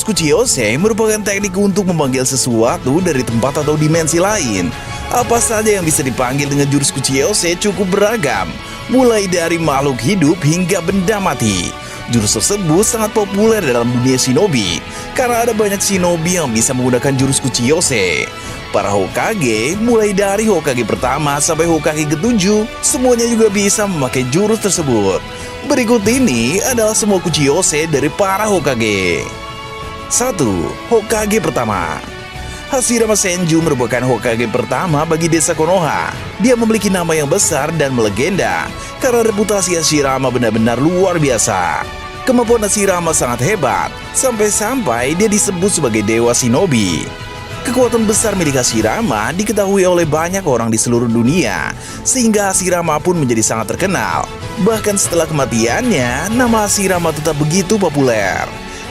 Kuchiyose merupakan teknik untuk memanggil sesuatu dari tempat atau dimensi lain. Apa saja yang bisa dipanggil dengan jurus Kuchiyose cukup beragam, mulai dari makhluk hidup hingga benda mati. Jurus tersebut sangat populer dalam dunia shinobi, karena ada banyak shinobi yang bisa menggunakan jurus Kuchiyose. Para Hokage, mulai dari Hokage pertama sampai Hokage ketujuh, semuanya juga bisa memakai jurus tersebut. Berikut ini adalah semua Kuchiyose dari para Hokage. 1. Hokage pertama. Hashirama Senju merupakan Hokage pertama bagi desa Konoha. Dia memiliki nama yang besar dan melegenda karena reputasi Hashirama benar-benar luar biasa. Kemampuan Hashirama sangat hebat, sampai-sampai dia disebut sebagai dewa shinobi. Kekuatan besar milik Hashirama diketahui oleh banyak orang di seluruh dunia, sehingga Hashirama pun menjadi sangat terkenal. Bahkan setelah kematiannya, nama Hashirama tetap begitu populer.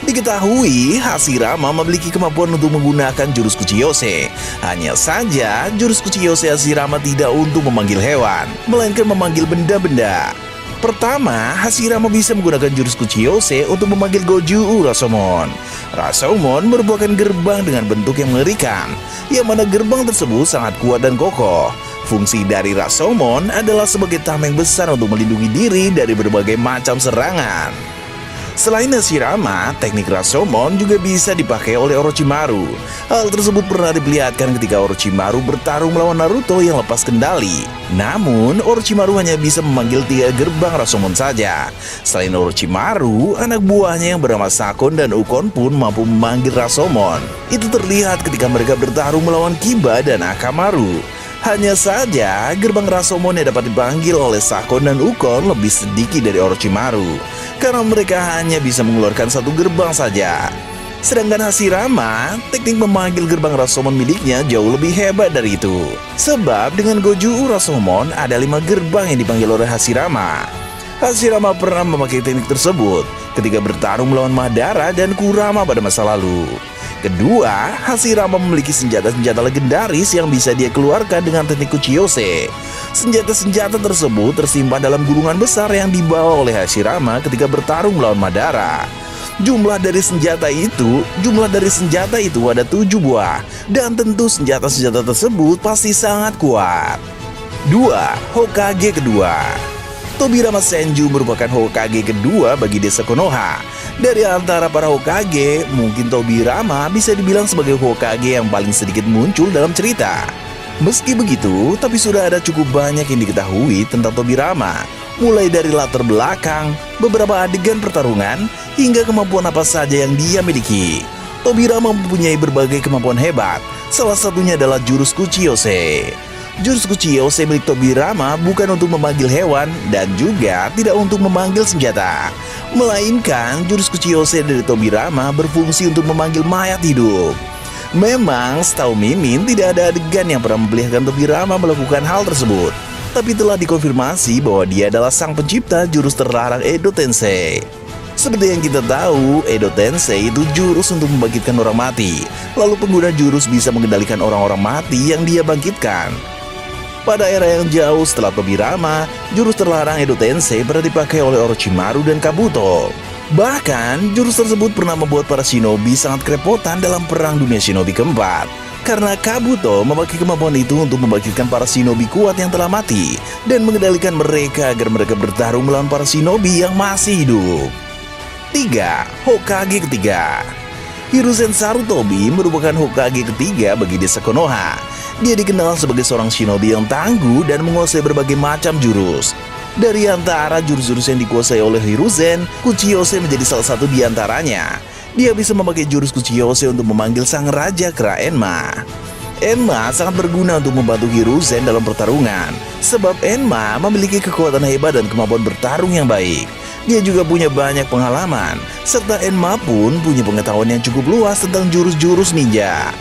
Diketahui Hashirama memiliki kemampuan untuk menggunakan jurus Kuchiyose. Hanya saja jurus Kuchiyose Hashirama tidak untuk memanggil hewan, melainkan memanggil benda-benda. Pertama, Hashirama bisa menggunakan jurus Kuchiyose untuk memanggil Goju Rasomon. Rasomon merupakan gerbang dengan bentuk yang mengerikan, yang mana gerbang tersebut sangat kuat dan kokoh. Fungsi dari Rasomon adalah sebagai tameng besar untuk melindungi diri dari berbagai macam serangan. Selain Hashirama, teknik Rasomon juga bisa dipakai oleh Orochimaru. Hal tersebut pernah diperlihatkan ketika Orochimaru bertarung melawan Naruto yang lepas kendali. Namun, Orochimaru hanya bisa memanggil 3 gerbang Rasomon saja. Selain Orochimaru, anak buahnya yang bernama Sakon dan Ukon pun mampu memanggil Rasomon. Itu terlihat ketika mereka bertarung melawan Kiba dan Akamaru. Hanya saja, gerbang Rasomon yang dapat dipanggil oleh Sakon dan Ukon lebih sedikit dari Orochimaru, karena mereka hanya bisa mengeluarkan 1 gerbang saja. Sedangkan Hashirama, teknik memanggil gerbang Rasomon miliknya jauh lebih hebat dari itu. Sebab dengan Goju Rasomon ada 5 gerbang yang dipanggil oleh Hashirama. Hashirama pernah memakai teknik tersebut ketika bertarung melawan Madara dan Kurama pada masa lalu. Kedua, Hashirama memiliki senjata-senjata legendaris yang bisa dia keluarkan dengan teknik Kuchiyose. Senjata-senjata tersebut tersimpan dalam gulungan besar yang dibawa oleh Hashirama ketika bertarung melawan Madara. Jumlah dari senjata itu ada 7 buah, dan tentu senjata-senjata tersebut pasti sangat kuat. 2. Hokage kedua. Tobirama Senju merupakan Hokage kedua bagi desa Konoha. Dari antara para Hokage, mungkin Tobirama bisa dibilang sebagai Hokage yang paling sedikit muncul dalam cerita. Meski begitu, tapi sudah ada cukup banyak yang diketahui tentang Tobirama, mulai dari latar belakang, beberapa adegan pertarungan, hingga kemampuan apa saja yang dia miliki. Tobirama mempunyai berbagai kemampuan hebat, salah satunya adalah jurus Kuchiyose. Jurus Kuchiyose milik Tobirama bukan untuk memanggil hewan dan juga tidak untuk memanggil senjata, melainkan jurus Kuchiyose dari Tobirama berfungsi untuk memanggil mayat hidup. Memang setahu Mimin tidak ada adegan yang pernah memperlihatkan Tobirama melakukan hal tersebut, tapi telah dikonfirmasi bahwa dia adalah sang pencipta jurus terlarang Edo Tensei. Seperti yang kita tahu, Edo Tensei itu jurus untuk membangkitkan orang mati. Lalu pengguna jurus bisa mengendalikan orang-orang mati yang dia bangkitkan. Pada era yang jauh setelah Tobirama, jurus terlarang Edo Tensei pernah dipakai oleh Orochimaru dan Kabuto. Bahkan, jurus tersebut pernah membuat para shinobi sangat kerepotan dalam perang dunia shinobi keempat. Karena Kabuto memakai kemampuan itu untuk membangkitkan para shinobi kuat yang telah mati dan mengendalikan mereka agar mereka bertarung melawan para shinobi yang masih hidup. 3. Hokage ketiga. Hiruzen Sarutobi merupakan Hokage ketiga bagi desa Konoha. Dia dikenal sebagai seorang shinobi yang tangguh dan menguasai berbagai macam jurus. Dari antara jurus-jurus yang dikuasai oleh Hiruzen, Kuchiyose menjadi salah satu di antaranya. Dia bisa memakai jurus Kuchiyose untuk memanggil sang raja kera Enma. Enma sangat berguna untuk membantu Hiruzen dalam pertarungan, sebab Enma memiliki kekuatan hebat dan kemampuan bertarung yang baik. Dia juga punya banyak pengalaman, serta Enma pun punya pengetahuan yang cukup luas tentang jurus-jurus ninja.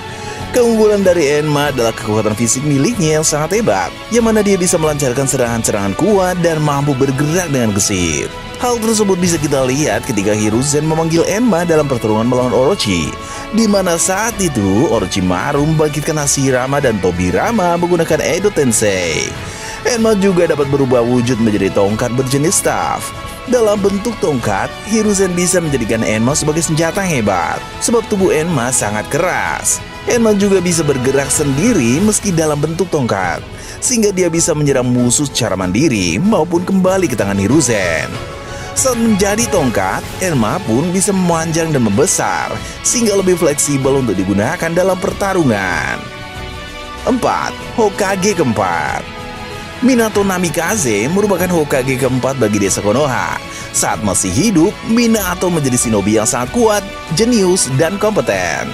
Keunggulan dari Enma adalah kekuatan fisik miliknya yang sangat hebat, yang mana dia bisa melancarkan serangan-serangan kuat dan mampu bergerak dengan gesit. Hal tersebut bisa kita lihat ketika Hiruzen memanggil Enma dalam pertarungan melawan Orochi, di mana saat itu Orochimaru membangkitkan Hashirama dan Tobirama menggunakan Edo Tensei. Enma juga dapat berubah wujud menjadi tongkat berjenis staff. Dalam bentuk tongkat, Hiruzen bisa menjadikan Enma sebagai senjata yang hebat, sebab tubuh Enma sangat keras. Enma juga bisa bergerak sendiri meski dalam bentuk tongkat, sehingga dia bisa menyerang musuh secara mandiri maupun kembali ke tangan Hiruzen. Saat menjadi tongkat, Enma pun bisa memanjang dan membesar, sehingga lebih fleksibel untuk digunakan dalam pertarungan. 4. Hokage keempat. Minato Namikaze merupakan Hokage keempat bagi desa Konoha. Saat masih hidup, Minato menjadi shinobi yang sangat kuat, jenius, dan kompeten.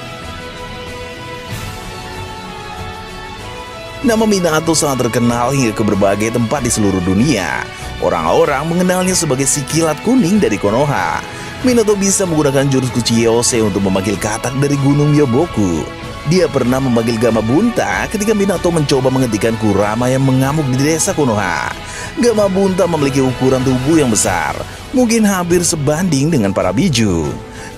Nama Minato sangat terkenal hingga ke berbagai tempat di seluruh dunia. Orang-orang mengenalnya sebagai si kilat kuning dari Konoha. Minato bisa menggunakan jurus Kuchiyose untuk memanggil katak dari gunung Myoboku. Dia pernah memanggil Gamabunta ketika Minato mencoba menghentikan Kurama yang mengamuk di desa Konoha. Gamabunta memiliki ukuran tubuh yang besar, mungkin hampir sebanding dengan para biju.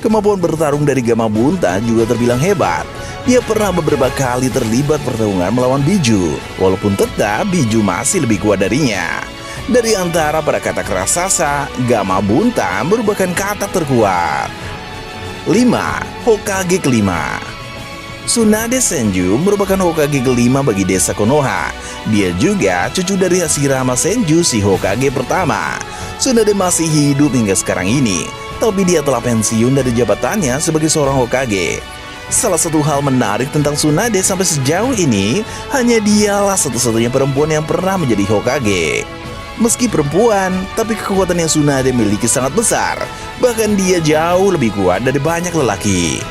Kemampuan bertarung dari Gamabunta juga terbilang hebat. Dia pernah beberapa kali terlibat pertarungan melawan biju, walaupun tetap biju masih lebih kuat darinya. Dari antara para katak raksasa, Gamabunta merupakan katak terkuat. 5. Hokage kelima. Tsunade Senju merupakan Hokage kelima bagi desa Konoha. Dia juga cucu dari Hashirama Senju, si Hokage pertama. Tsunade masih hidup hingga sekarang ini, tapi dia telah pensiun dari jabatannya sebagai seorang Hokage. Salah satu hal menarik tentang Tsunade sampai sejauh ini, hanya dialah satu-satunya perempuan yang pernah menjadi Hokage. Meski perempuan, tapi kekuatan yang Tsunade miliki sangat besar. Bahkan dia jauh lebih kuat dari banyak lelaki.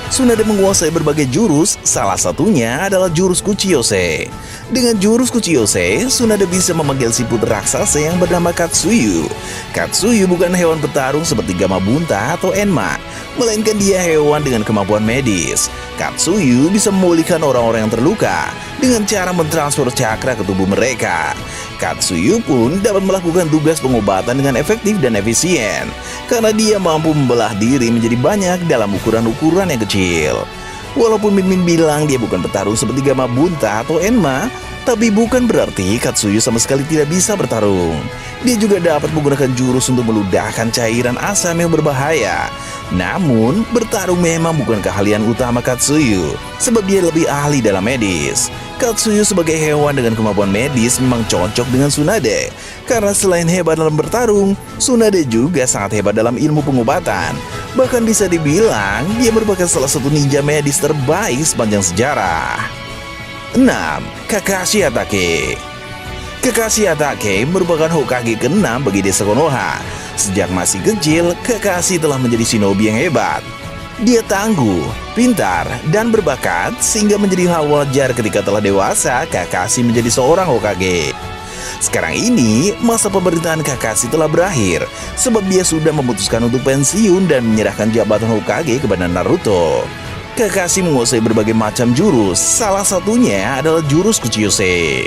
Tsunade menguasai berbagai jurus, salah satunya adalah jurus Kuchiyose. Dengan jurus Kuchiyose, Tsunade bisa memanggil siput raksasa yang bernama Katsuyu. Katsuyu bukan hewan petarung seperti Gamabunta atau Enma, melainkan dia hewan dengan kemampuan medis. Katsuyu bisa memulihkan orang-orang yang terluka dengan cara mentransfer cakra ke tubuh mereka. Katsuyu pun dapat melakukan tugas pengobatan dengan efektif dan efisien, karena dia mampu membelah diri menjadi banyak dalam ukuran-ukuran yang kecil. Walaupun Min Min bilang dia bukan petarung seperti Gamabunta atau Enma, tapi bukan berarti Katsuyu sama sekali tidak bisa bertarung. Dia juga dapat menggunakan jurus untuk meludahkan cairan asam yang berbahaya. Namun, bertarung memang bukan keahlian utama Katsuyu, sebab dia lebih ahli dalam medis. Katsuyu sebagai hewan dengan kemampuan medis memang cocok dengan Tsunade, karena selain hebat dalam bertarung, Tsunade juga sangat hebat dalam ilmu pengobatan. Bahkan bisa dibilang, dia merupakan salah satu ninja medis terbaik sepanjang sejarah. 6. Kakashi Hatake. Kakashi Hatake merupakan Hokage ke-6 bagi desa Konoha. Sejak masih kecil, Kakashi telah menjadi shinobi yang hebat. Dia tangguh, pintar, dan berbakat, sehingga menjadi hal wajar ketika telah dewasa, Kakashi menjadi seorang Hokage. Sekarang ini, masa pemerintahan Kakashi telah berakhir, sebab dia sudah memutuskan untuk pensiun dan menyerahkan jabatan Hokage kepada Naruto. Kakashi menguasai berbagai macam jurus, salah satunya adalah jurus Kuchiyose.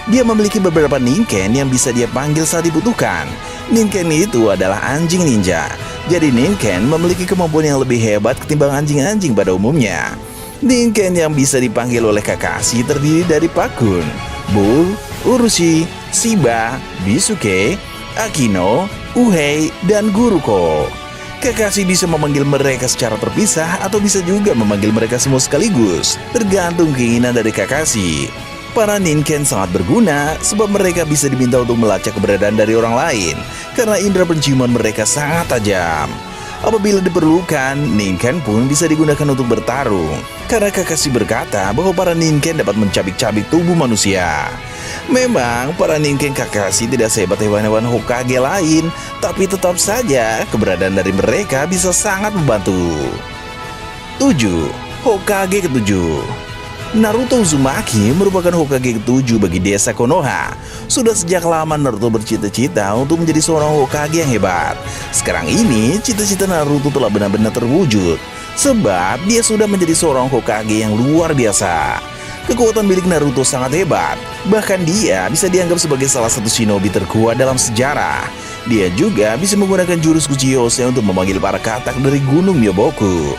Dia memiliki beberapa Ninken yang bisa dia panggil saat dibutuhkan. Ninken itu adalah anjing ninja. Jadi Ninken memiliki kemampuan yang lebih hebat ketimbang anjing-anjing pada umumnya. Ninken yang bisa dipanggil oleh Kakashi terdiri dari Pakun, Bull, Urushi, Shiba, Bisuke, Akino, Uhei, dan Guruko. Kakashi bisa memanggil mereka secara terpisah atau bisa juga memanggil mereka semua sekaligus, tergantung keinginan dari Kakashi. Para Ninken sangat berguna sebab mereka bisa diminta untuk melacak keberadaan dari orang lain karena indera penciuman mereka sangat tajam. Apabila diperlukan, Ninken pun bisa digunakan untuk bertarung karena Kakashi berkata bahwa para Ninken dapat mencabik-cabik tubuh manusia. Memang para Ninken Kakashi tidak sehebat hewan-hewan Hokage lain, tapi tetap saja keberadaan dari mereka bisa sangat membantu. 7. Hokage ke-7. Naruto Uzumaki merupakan Hokage ke-7 bagi desa Konoha. Sudah sejak lama Naruto bercita-cita untuk menjadi seorang Hokage yang hebat. Sekarang ini cita-cita Naruto telah benar-benar terwujud, sebab dia sudah menjadi seorang Hokage yang luar biasa. Kekuatan milik Naruto sangat hebat, bahkan dia bisa dianggap sebagai salah satu shinobi terkuat dalam sejarah. Dia juga bisa menggunakan jurus Kuchiyose untuk memanggil para katak dari gunung Myoboku.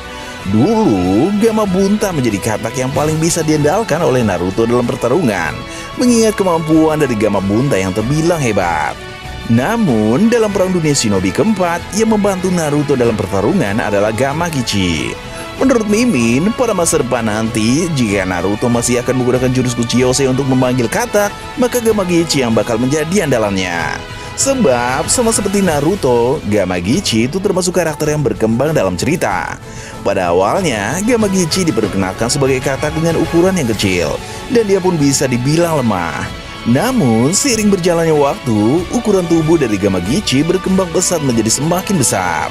Dulu, Gamabunta menjadi katak yang paling bisa diandalkan oleh Naruto dalam pertarungan, mengingat kemampuan dari Gamabunta yang terbilang hebat. Namun, dalam Perang Dunia Shinobi keempat, yang membantu Naruto dalam pertarungan adalah Gamagichi. Menurut Mimin, pada masa depan nanti, jika Naruto masih akan menggunakan jurus Kuchiyose untuk memanggil katak, maka Gamagichi yang bakal menjadi andalannya. Sebab, sama seperti Naruto, Gamagichi itu termasuk karakter yang berkembang dalam cerita. Pada awalnya, Gamagichi diperkenalkan sebagai katak dengan ukuran yang kecil, dan dia pun bisa dibilang lemah. Namun, seiring berjalannya waktu, ukuran tubuh dari Gamagichi berkembang pesat menjadi semakin besar.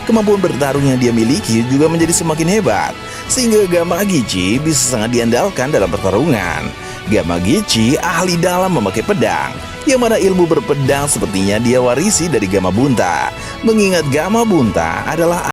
Kemampuan bertarung yang dia miliki juga menjadi semakin hebat, sehingga Gamagichi bisa sangat diandalkan dalam pertarungan. Gamagichi ahli dalam memakai pedang, yang mana ilmu berpedang sepertinya dia warisi dari Gamabunta, mengingat Gamabunta adalah